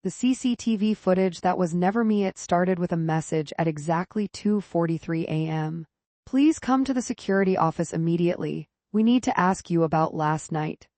The CCTV footage that was never me. It started with a message at exactly 2:43 a.m. Please come to the security office immediately. We need to ask you about last night.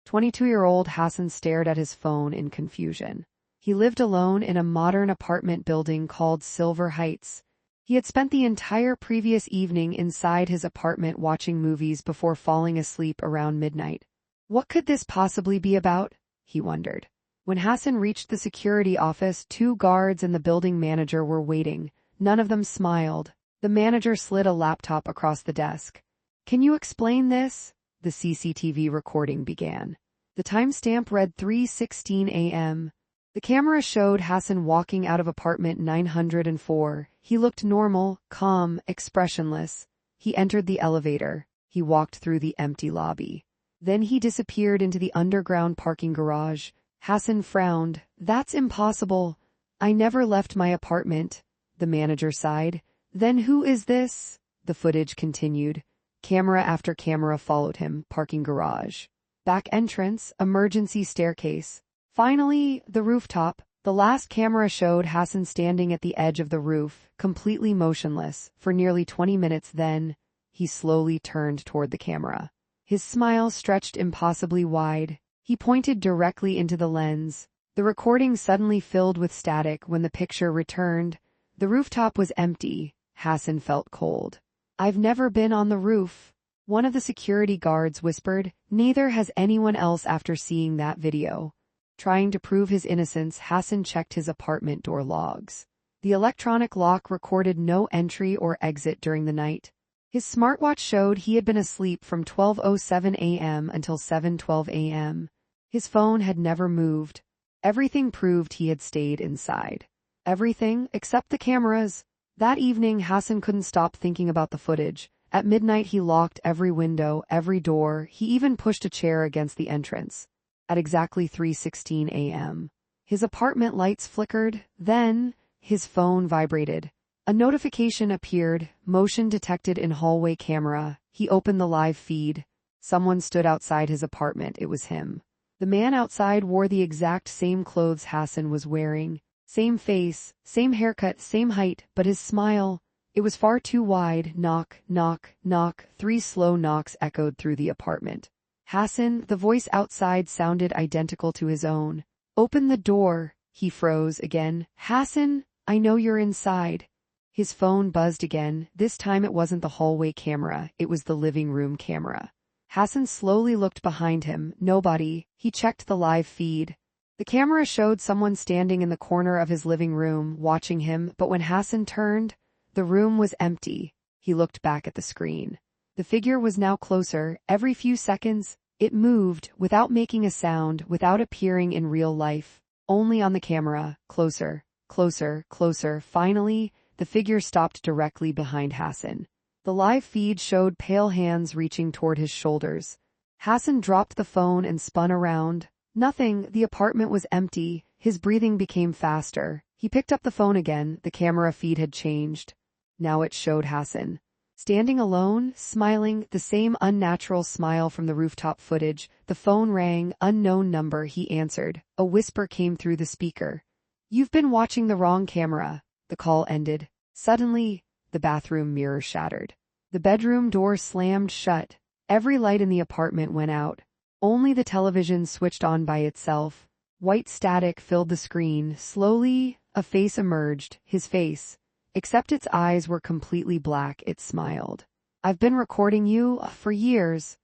22-year-old Hassan stared at his phone in confusion. He lived alone in a modern apartment building called Silver Heights. He had spent the entire previous evening inside his apartment watching movies before falling asleep around midnight. What could this possibly be about? He wondered. When Hassan reached the security office, 2 guards and the building manager were waiting. None of them smiled. The manager slid a laptop across the desk. Can you explain this? The CCTV recording began. The timestamp read 3:16 a.m. The camera showed Hassan walking out of apartment 904. He looked normal, calm, expressionless. He entered the elevator. He walked through the empty lobby. Then he disappeared into the underground parking garage. Hassan frowned. That's impossible. I never left my apartment. The manager sighed. Then who is this? The footage continued. Camera after camera followed him. Parking garage, back entrance, emergency staircase. Finally, the rooftop. The last camera showed Hassan standing at the edge of the roof, completely motionless, for nearly 20 minutes. Then, he slowly turned toward the camera. His smile stretched impossibly wide. He pointed directly into the lens. The recording suddenly filled with static when the picture returned. The rooftop was empty. Hassan felt cold. I've never been on the roof. One of the security guards whispered. Neither has anyone else after seeing that video. Trying to prove his innocence, Hassan checked his apartment door logs. The electronic lock recorded no entry or exit during the night. His smartwatch showed he had been asleep from 12:07 a.m. until 7:12 a.m. His phone had never moved. Everything proved he had stayed inside. Everything except the cameras. That evening, Hassan couldn't stop thinking about the footage. At midnight, he locked every window, every door. He even pushed a chair against the entrance. At exactly 3:16 a.m., his apartment lights flickered. Then, his phone vibrated. A notification appeared. Motion detected in hallway camera. He opened the live feed. Someone stood outside his apartment. It was him. The man outside wore the exact same clothes Hassan was wearing. Same face, same haircut, same height, but his smile, it was far too wide. Knock, knock, knock. 3 slow knocks echoed through the apartment. Hassan, the voice outside sounded identical to his own. Open the door. He froze again. Hassan, I know you're inside. His phone buzzed again. This time it wasn't the hallway camera, it was the living room camera. Hassan slowly looked behind him. Nobody. He checked the live feed. The camera showed someone standing in the corner of his living room, watching him, but when Hassan turned, the room was empty. He looked back at the screen. The figure was now closer. Every few seconds, it moved, without making a sound, without appearing in real life. Only on the camera. Closer, closer, closer. Finally, the figure stopped directly behind Hassan. The live feed showed pale hands reaching toward his shoulders. Hassan dropped the phone and spun around. Nothing. The apartment was empty. His breathing became faster. He picked up the phone again. The camera feed had changed. Now it showed Hassan standing alone, smiling, the same unnatural smile from the rooftop footage. The phone rang. Unknown number. He answered. A whisper came through the speaker. You've been watching the wrong camera. The call ended. Suddenly, the bathroom mirror shattered. The bedroom door slammed shut. Every light in the apartment went out. Only the television switched on by itself. White static filled the screen. Slowly, a face emerged. His face. Except its eyes were completely black, it smiled. I've been recording you for years.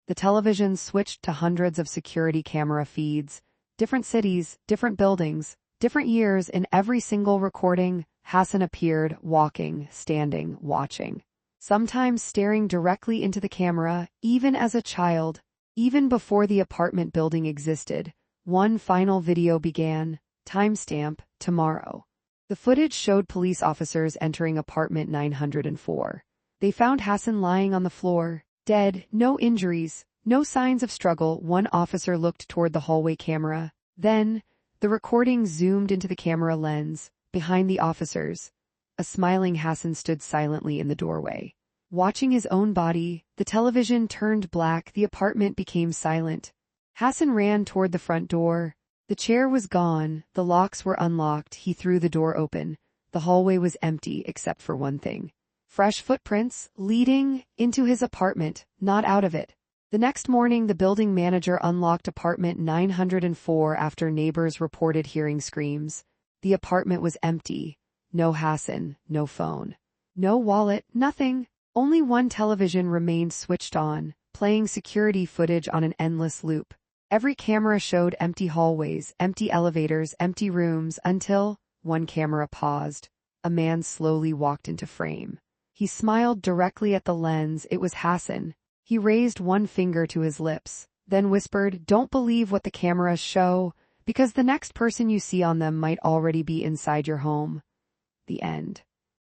The television switched to hundreds of security camera feeds. Different cities, different buildings, different years. In every single recording, Hassan appeared, walking, standing, watching. Sometimes staring directly into the camera, even as a child. Even before the apartment building existed, one final video began. Timestamp, tomorrow. The footage showed police officers entering apartment 904. They found Hassan lying on the floor, dead, no injuries, no signs of struggle. One officer looked toward the hallway camera. Then, the recording zoomed into the camera lens. Behind the officers, a smiling Hassan stood silently in the doorway. Watching his own body, the television turned black. The apartment became silent. Hassan ran toward the front door. The chair was gone, the locks were unlocked, he threw the door open. The hallway was empty except for one thing. Fresh footprints, leading into his apartment, not out of it. The next morning, the building manager unlocked apartment 904 after neighbors reported hearing screams. The apartment was empty. No Hassan, no phone. No wallet, nothing. Only one television remained switched on, playing security footage on an endless loop. Every camera showed empty hallways, empty elevators, empty rooms, until one camera paused. A man slowly walked into frame. He smiled directly at the lens. It was Hassan. He raised one finger to his lips, then whispered, "Don't believe what the cameras show, because the next person you see on them might already be inside your home." The end.